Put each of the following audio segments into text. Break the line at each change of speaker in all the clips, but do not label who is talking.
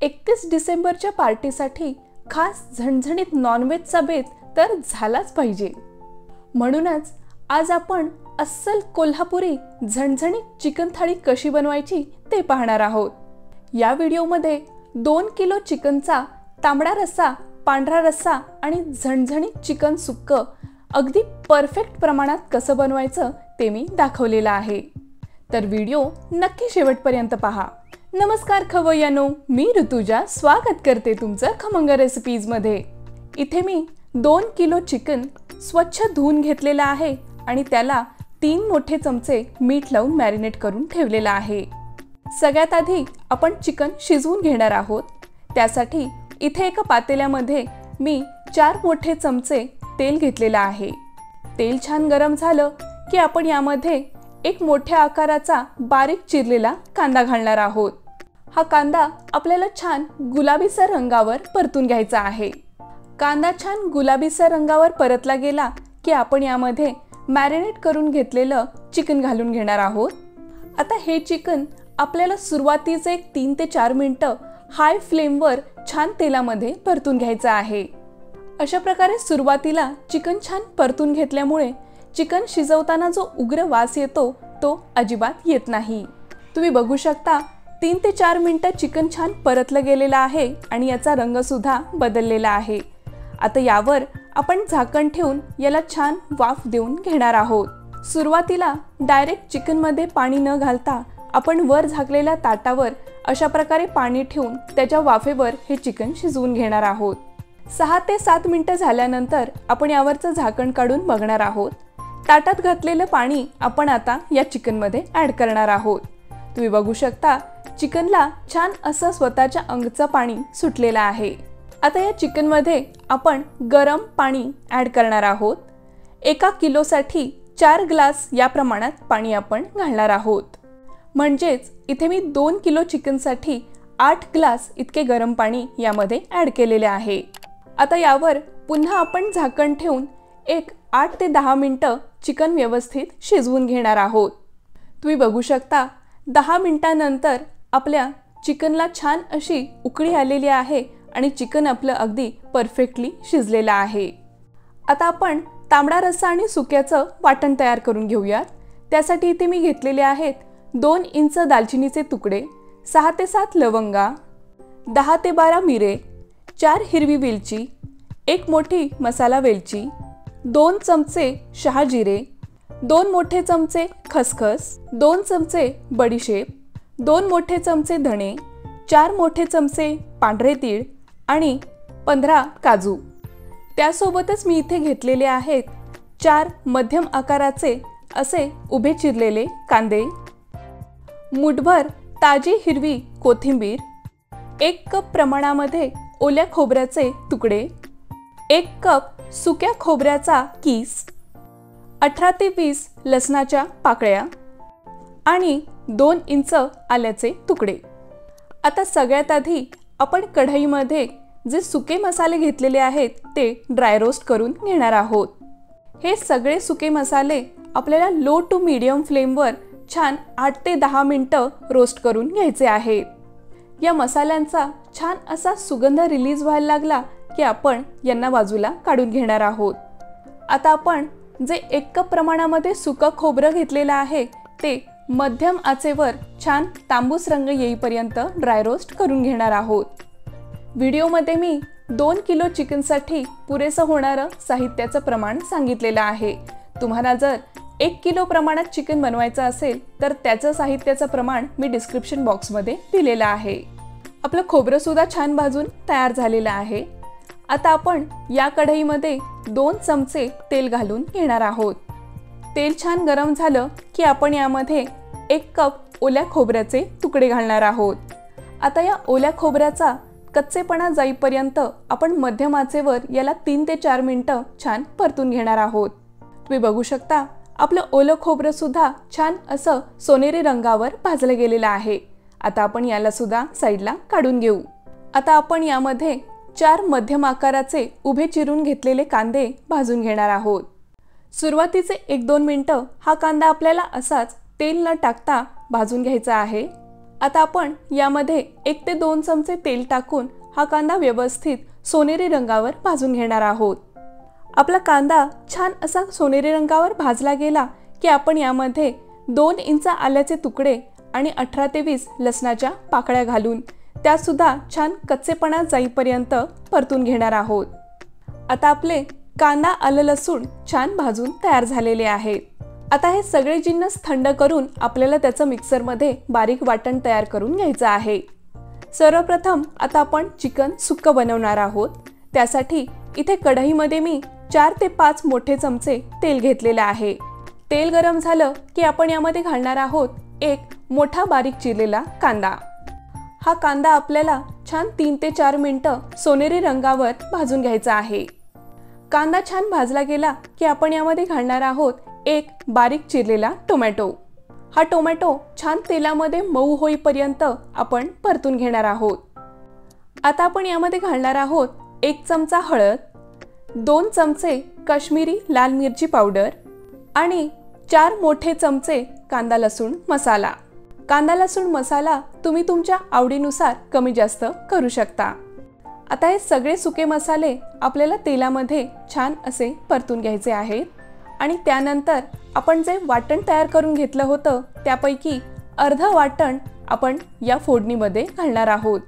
31 डिसेंबरच्या पार्टीसाठी खास झणझणीत नॉनव्हेजचा बेत तर झालाच पाहिजे। म्हणूनच आज आपण अस्सल कोल्हापुरी झणझणीत चिकन थाळी कशी बनवायची ते पाहणार आहोत। या व्हिडिओमध्ये 2 किलो चिकनचा तांबडा रस्सा, पांढरा रस्सा आणि झणझणीत चिकन सुक्क अगदी परफेक्ट प्रमाणात कसं बनवायचं ते मी दाखवलेलं आहे। तर व्हिडिओ नक्की शेवटपर्यंत पहा। नमस्कार खवय्यांनो, मी ऋतुजा स्वागत करते तुमचं खमंग रेसिपीज मध्ये। इथे मी 2 किलो चिकन स्वच्छ धुवून घेतलेलं आहे आणि त्याला 3 मोठे चमचे मीठ लावून मॅरिनेट करून ठेवलेलं आहे। सगळ्यात आधी आपण चिकन शिजवून घेणार आहोत। त्यासाठी इथे एका पातेल्यामध्ये मी 4 मोठे चमचे तेल घेतलेलं आहे। तेल छान गरम झालं की आपण यामध्ये एक मोठ्या आकाराचा बारीक चिरलेला कांदा घालणार आहोत। हा कांदा आपल्याला छान गुलाबीसर रंगावर परतून घ्यायचा आहे। कांदा छान गुलाबीसर रंगावर परतला गेला की आपण यामध्ये मॅरिनेट करून घेतलेलं चिकन घालून घेणार आहोत। आता हे चिकन आपल्याला सुरुवातीचे 3 ते 4 मिनिटं हाय फ्लेमवर छान तेलामध्ये परतून घ्यायचं आहे। अशा प्रकारे सुरुवातीला चिकन छान परतून घेतल्यामुळे चिकन शिजवताना जो उग्र वास येतो तो अजिबात येत नाही। तुम्ही बघू शकता 3 ते 4 मिनिटं चिकन छान परतलं गेलेलं आहे आणि याचा रंग सुद्धा बदललेला आहे। आता यावर आपण झाकण ठेवून याला छान वाफ देऊन घेणार आहोत। सुरुवातीला डायरेक्ट चिकन मध्ये पाणी न घालता आपण वर झाकलेल्या ताटावर अशा प्रकारे पाणी ठेवून त्याच्या वाफेवर हे चिकन शिजवून घेणार आहोत। 6 ते 7 मिनिटं झाल्यानंतर आपण यावरचं झाकण काढून बघणार आहोत। ताटात घातलेलं पाणी आपण आता या चिकन मध्ये ऍड करणार आहोत। तुम्ही बघू शकता चिकनला छान असं स्वतःच्या अंगचं पाणी सुटलेलं आहे। आता या चिकन मध्ये आपण गरम पाणी ऍड करणार आहोत। 1 किलोसाठी 4 ग्लास या प्रमाणात पाणी आपण घालणार आहोत। म्हणजेच इथे मी 2 किलो चिकनसाठी 8 ग्लास इतके गरम पाणी यामध्ये ऍड केलेले आहे। आता यावर पुन्हा आपण झाकण ठेवून एक 8 ते 10 मिनिटं चिकन व्यवस्थित शिजवून घेणार आहोत। तुम्ही बघू शकता 10 मिनिटांनंतर आपल्या चिकनला छान अशी उकळी आलेली आहे आणि चिकन आपलं अगदी परफेक्टली शिजलेलं आहे। आता आपण तांबडा रस्सा आणि सुक्याचं वाटण तयार करून घेऊयात। त्यासाठी इथे मी घेतलेले आहेत 2 इंच दालचिनीचे तुकडे, 6 ते 7 लवंगा, 10 ते 12 मिरे, 4 हिरवी वेलची, 1 मोठी मसाला वेलची, 2 चमचे शहाजिरे, 2 मोठे चमचे खसखस, 2 चमचे बडीशेप, 2 मोठे चमचे धणे, 4 मोठे चमचे पांढरे तीळ आणि 15 काजू। त्यासोबतच मी इथे घेतलेले आहेत 4 मध्यम आकाराचे असे उभे चिरलेले कांदे, मुठभर ताजी हिरवी कोथिंबीर, 1 कप प्रमाणामध्ये ओल्या खोबऱ्याचे तुकडे, 1 कप सुक्या खोबऱ्याचा कीस, 18 ते 20 लसणाच्या पाकळ्या आणि 2 इंच आल्याचे तुकडे। आता सगळ्यात आधी आपण कढईमध्ये जे सुके मसाले घेतलेले आहेत ते ड्राय रोस्ट करून घेणार आहोत। हे सगळे सुके मसाले आपल्याला लो टू मीडियम फ्लेमवर छान 8 ते 10 मिनिटं रोस्ट करून घ्यायचे आहेत। या मसाल्यांचा छान असा सुगंध रिलीज व्हायला लागला की आपण यांना बाजूला काढून घेणार आहोत। आता आपण जे 1 कप प्रमाणामध्ये सुकं खोबरं घेतलेलं आहे ते मध्यम आचेवर छान तांबूस रंग येईपर्यंत ड्राय रोस्ट करून घेणार आहोत। व्हिडिओमध्ये मी 2 किलो चिकनसाठी पुरेसं होणारं साहित्याचं प्रमाण सांगितलेलं आहे। तुम्हाला जर 1 किलो प्रमाणात चिकन बनवायचं असेल तर त्याचं साहित्याचं प्रमाण मी डिस्क्रिप्शन बॉक्समध्ये दिलेलं आहे। आपलं खोबरं सुद्धा छान भाजून तयार झालेलं आहे। आता आपण या कढईमध्ये 2 चमचे तेल घालून घेणार आहोत। तेल छान गरम झालं की आपण यामध्ये 1 कप ओल्या खोबऱ्याचे तुकडे घालणार आहोत। आता या ओल्या खोबऱ्याचा कच्चेपणा जाईपर्यंत आपण मध्यम आचेवर याला 3 ते 4 मिनिटं छान परतून घेणार आहोत। तुम्ही बघू शकता आपलं ओलं खोबरं सुद्धा छान असं सोनेरी रंगावर भाजलं गेलेलं आहे। आता आपण याला सुद्धा साईडला काढून घेऊ। आता आपण यामध्ये 4 मध्यम आकाराचे उभे चिरून घेतलेले कांदे भाजून घेणार आहोत। सुरुवातीचे 1-2 मिनिटं हा कांदा आपल्याला असाच तेल न टाकता भाजून घ्यायचा आहे। आता आपण यामध्ये 1 ते 2 चमचे तेल टाकून हा कांदा व्यवस्थित सोनेरी रंगावर भाजून घेणार आहोत। आपला कांदा छान असा सोनेरी रंगावर भाजला गेला की आपण यामध्ये 2 इंच आल्याचे तुकडे आणि 18 ते 20 लसणाच्या पाकळ्या घालून त्या सुद्धा छान कच्चेपणा जाईपर्यंत परतून घेणार आहोत। आता आपले कांदा आलं लसूण छान भाजून तयार झालेले आहेत। आता हे सगळे जिन्नस थंड करून आपल्याला त्याचं मिक्सरमध्ये बारीक वाटण तयार करून घ्यायचं आहे। सर्वप्रथम आता आपण चिकन सुक्क बनवणार आहोत। त्यासाठी इथे कढईमध्ये मी 4 ते 5 मोठे चमचे तेल घेतलेले आहे। तेल गरम झालं की आपण यामध्ये घालणार आहोत एक मोठा बारीक चिरलेला कांदा। हा कांदा आपल्याला छान 3 ते 4 मिनिटं सोनेरी रंगावर भाजून घ्यायचा आहे। कांदा छान भाजला गेला की आपण यामध्ये घालणार आहोत एक बारीक चिरलेला टोमॅटो। हा टोमॅटो छान तेलामध्ये मऊ होईपर्यंत आपण परतून घेणार आहोत। आता आपण यामध्ये घालणार आहोत 1 चमचा हळद, 2 चमचे काश्मीरी लाल मिरची पावडर आणि 4 मोठे चमचे कांदा लसूण मसाला। कांदा लसूण मसाला तुम्ही तुमच्या आवडीनुसार कमी जास्त करू शकता। आता हे सगळे सुके मसाले आपल्याला तेलामध्ये छान असे परतून घ्यायचे आहेत आणि त्यानंतर आपण जे वाटण तयार करून घेतलं होतं त्यापैकी अर्ध वाटण आपण या फोडणीमध्ये घालणार आहोत।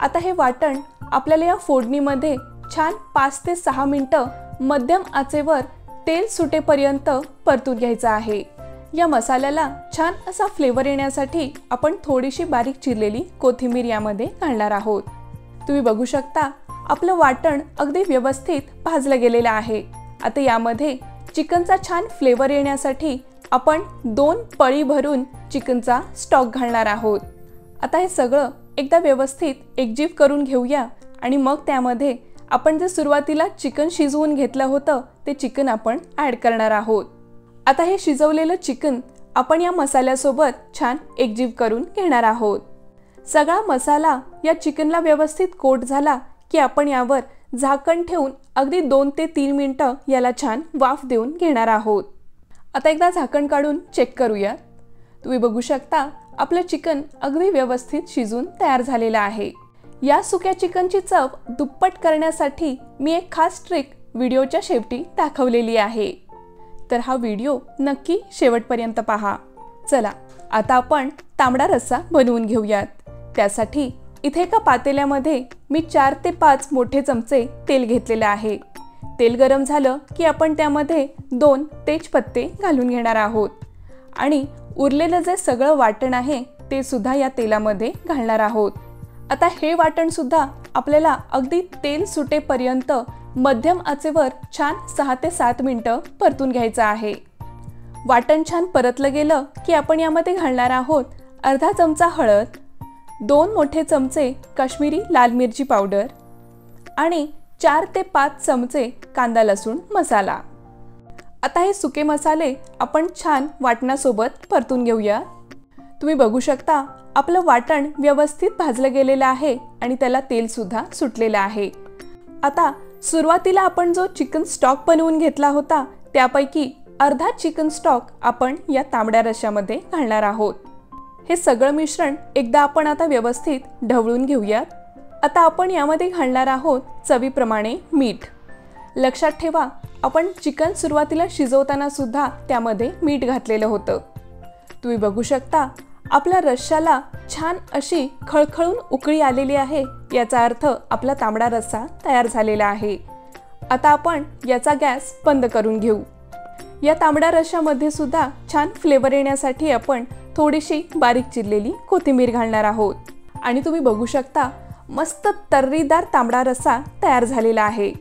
आता हे वाटण आपल्याला या फोडणीमध्ये छान 5 ते 6 मिनिटं मध्यम आचेवर तेल सुटेपर्यंत परतून घ्यायचं आहे। या मसाल्याला छान असा फ्लेवर येण्यासाठी आपण थोडीशी बारीक चिरलेली कोथिंबीर यामध्ये घालणार आहोत। तुम्ही बघू शकता आपलं वाटण अगदी व्यवस्थित भाजलं गेलेलं आहे। आता यामध्ये चिकनचा छान फ्लेवर येण्यासाठी आपण 2 पळी भरून चिकनचा स्टॉक घालणार आहोत। आता हे सगळं एकदा व्यवस्थित एकजीव करून घेऊया आणि मग त्यामध्ये आपण जे सुरुवातीला चिकन शिजवून घेतलं होतं ते चिकन आपण ॲड करणार आहोत। आता हे शिजवलेलं चिकन आपण या मसाल्यासोबत छान एकजीव करून घेणार आहोत। सगळा मसाला या चिकनला व्यवस्थित कोट झाला की आपण यावर झाकण ठेवून अगदी 2 ते 3 मिनिटं याला छान वाफ देऊन घेणार आहोत। आता एकदा झाकण काढून चेक करूया। तुम्ही बघू शकता आपलं चिकन अगदी व्यवस्थित शिजून तयार झालेलं आहे। या सुक्या चिकनची चव दुप्पट करण्यासाठी मी एक खास ट्रिक व्हिडिओच्या शेवटी दाखवलेली आहे, तर हा व्हिडिओ नक्की शेवटपर्यंत पहा। चला आता आपण तांबडा रस्सा बनवून घेऊयात। त्यासाठी इथे एका पातेल्यामध्ये मी 4 ते 5 मोठे चमचे तेल घेतलेले आहे। तेल गरम झालं की आपण त्यामध्ये 2 तेजपत्ते घालून घेणार आहोत आणि उरलेलं जे सगळं वाटण आहे ते सुद्धा या तेलामध्ये घालणार आहोत। आता हे वाटण सुद्धा आपल्याला अगदी तेल सुटेपर्यंत मध्यम आचेवर छान 6 ते 7 मिनिटं परतून घ्यायचं आहे। वाटण छान परतलं गेलं की आपण यामध्ये घालणार आहोत अर्धा चमचा हळद, 2 मोठे चमचे काश्मीरी लाल मिरची पावडर आणि 4 ते 5 चमचे कांदा लसूण मसाला। आता हे सुके मसाले आपण छान वाटणासोबत परतून घेऊया। तुम्ही बघू शकता आपलं वाटण व्यवस्थित भाजलं गेलेलं आहे आणि त्याला तेल सुद्धा सुटलेलं आहे। आता सुरुवातीला आपण जो चिकन स्टॉक बनवून घेतला होता त्यापैकी अर्धा चिकन स्टॉक आपण या तांबड्या रश्श्यामध्ये घालणार आहोत। हे सगळं मिश्रण एकदा आपण आता व्यवस्थित ढवळून घेऊयात। आता आपण यामध्ये घालणार आहोत चवीप्रमाणे मीठ। लक्षात ठेवा आपण चिकन सुरुवातीला शिजवताना सुद्धा त्यामध्ये मीठ घातलेलं होतं। तुम्ही बघू शकता आपल्या रश्श्याला छान अशी खळखळून उकळी आलेली आहे, याचा अर्थ आपला तांबडा रस्सा तयार झालेला आहे। आता आपण याचा गॅस बंद करून घेऊ। या तांबड्या रश्श्यामध्ये सुद्धा छान फ्लेवर येण्यासाठी आपण थोडीशी बारीक चिरलेली कोथिंबीर घालणार आहोत आणि तुम्ही बघू शकता मस्त तर्रीदार तांबडा रस्सा तयार झालेला आहे।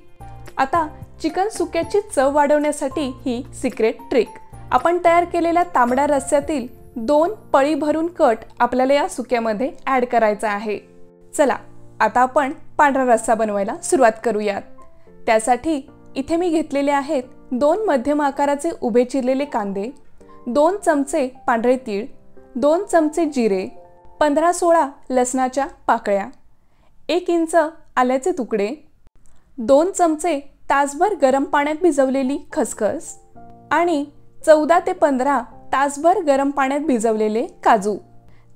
आता चिकन सुक्याची चव वाढवण्यासाठी ही सिक्रेट ट्रिक, आपण तयार केलेल्या तांबड्या रस्स्यातील 2 पळी भरून कट आपल्याला या सुक्यामध्ये ॲड करायचा आहे। चला आता आपण पांढरा रस्सा बनवायला सुरुवात करूयात। त्यासाठी इथे मी घेतलेले आहेत 2 मध्यम आकाराचे उभे चिरलेले कांदे, 2 चमचे पांढरे तीळ, 2 चमचे जिरे, 15-16 लसणाच्या पाकळ्या, 1 इंच आल्याचे तुकडे, 2 चमचे तासभर गरम पाण्यात भिजवलेली खसखस आणि 14 ते 15 तासभर गरम पाण्यात भिजवलेले काजू।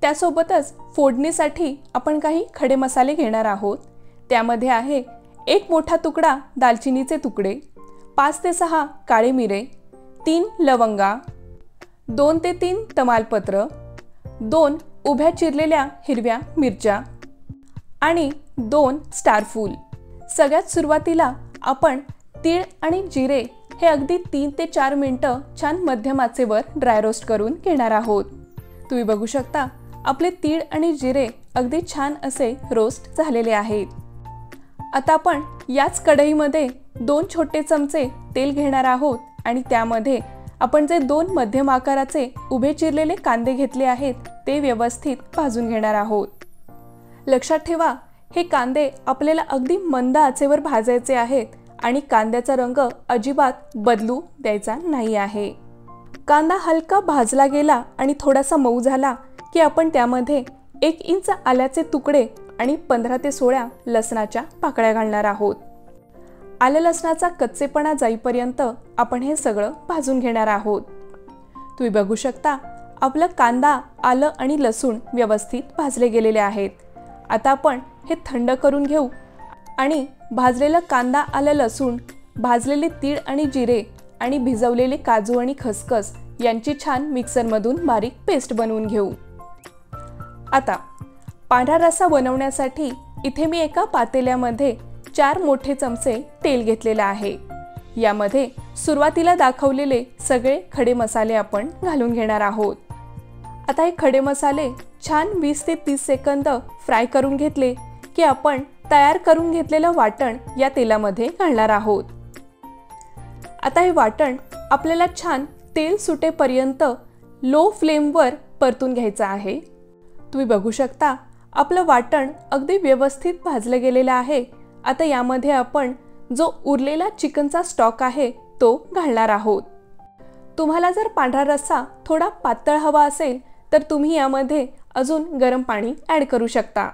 त्यासोबतच फोडणीसाठी आपण काही खडे मसाले घेणार आहोत। त्यामध्ये आहे 1 मोठा तुकडा दालचिनीचे तुकडे, 5 ते 6 काळे मिरे, 3 लवंगा, 2 ते 3 तमालपत्र, 2 उभ्या चिरलेल्या हिरव्या मिरच्या आणि 2 स्टार फूल। सगळ्यात सुरुवातीला आपण तीळ आणि जिरे हे अगदी 3 ते 4 मिनिटं छान मध्यम आचेवर ड्राय रोस्ट करून घेणार आहोत। तुम्ही बघू शकता आपले तीळ आणि जिरे अगदी छान असे रोस्ट झालेले आहेत। आता आपण याच कढईमध्ये 2 छोटे चमचे तेल घेणार आहोत आणि त्यामध्ये आपण जे 2 मध्यम आकाराचे उभे चिरलेले कांदे घेतले आहेत ते व्यवस्थित भाजून घेणार आहोत। लक्षात ठेवा, हे कांदे आपल्याला अगदी मंद आचेवर भाजायचे आहेत आणि कांद्याचा रंग अजिबात बदलू द्यायचा नाही आहे। कांदा हलका भाजला गेला आणि थोडासा मऊ झाला की आपण त्यामध्ये 1 इंच आल्याचे तुकडे आणि 15 ते 16 लसणाच्या पाकळ्या घालणार आहोत। आलं लसणाचा कच्चेपणा जाईपर्यंत आपण हे सगळं भाजून घेणार आहोत। तुम्ही बघू शकता आपला कांदा, आलं आणि लसूण व्यवस्थित भाजले गेलेले आहेत। आता आपण हे थंड करून घेऊ आणि भाजलेला कांदा, आलं, लसूण, भाजलेले तीळ आणि जिरे आणि भिजवलेले काजू आणि खसखस यांची छान मिक्सरमधून बारीक पेस्ट बनवून घेऊ। आता पांढरा रस्सा बनवण्यासाठी इथे मी एका पातेल्यामध्ये 4 मोठे चमचे तेल घेतलेले आहे। यामध्ये सुरुवातीला दाखवलेले सगळे खडे मसाले आपण घालून घेणार आहोत। आता हे खडे मसाले छान 20 ते 30 सेकंद फ्राय करून घेतले की आपण तयार करून घेतलेलं वाटण या तेलामध्ये घालणार आहोत। आता हे वाटण आपल्याला छान तेल सुटेपर्यंत लो फ्लेमवर परतून घ्यायचं आहे। तुम्ही बघू शकता आपलं वाटण अगदी व्यवस्थित भाजलं गेलेलं आहे। आता यामध्ये आपण जो उरलेला चिकनचा स्टॉक आहे तो घालणार आहोत। तुम्हाला जर पांढरा रस्सा थोडा पातळ हवा असेल तर तुम्ही यामध्ये अजून गरम पाणी ॲड करू शकता।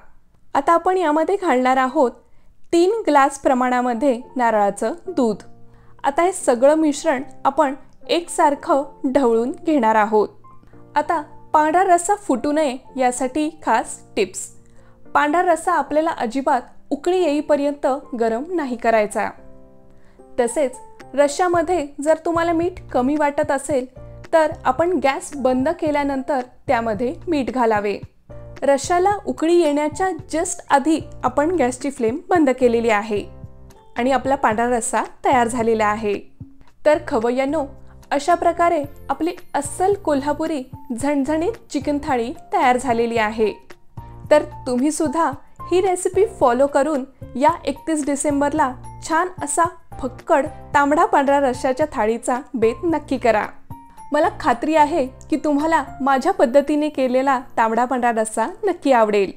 आता आपण यामध्ये घालणार आहोत 3 ग्लास प्रमाणामध्ये नारळाचं दूध। आता हे सगळं मिश्रण आपण एकसारखं ढवळून घेणार आहोत। आता पांढरा रस्सा फुटू नये यासाठी खास टिप्स। पांढरा रस्सा आपल्याला अजिबात उकळी येईपर्यंत गरम नाही करायचा। तसेच रश्श्यामध्ये जर तुम्हाला मीठ कमी वाटत असेल तर आपण गॅस बंद केल्यानंतर त्यामध्ये मीठ घालावे। रश्श्याला उकळी येण्याच्या जस्ट आधी आपण गॅसची फ्लेम बंद केलेली आहे आणि आपला पांढरा रस्सा तयार झालेला आहे। तर खवय्यांनो, अशा प्रकारे आपली अस्सल कोल्हापुरी झणझणीत चिकन थाळी तयार झालेली आहे। तर तुम्ही सुद्धा ही रेसिपी फॉलो करून या 31 डिसेंबरला छान असा फक्कड तांबडा पांढरा रश्श्याच्या थाळीचा बेत नक्की करा। मला खात्री आहे की तुम्हाला माझ्या पद्धतीने केलेला तांबडा पांढरा रस्सा नक्की आवडेल।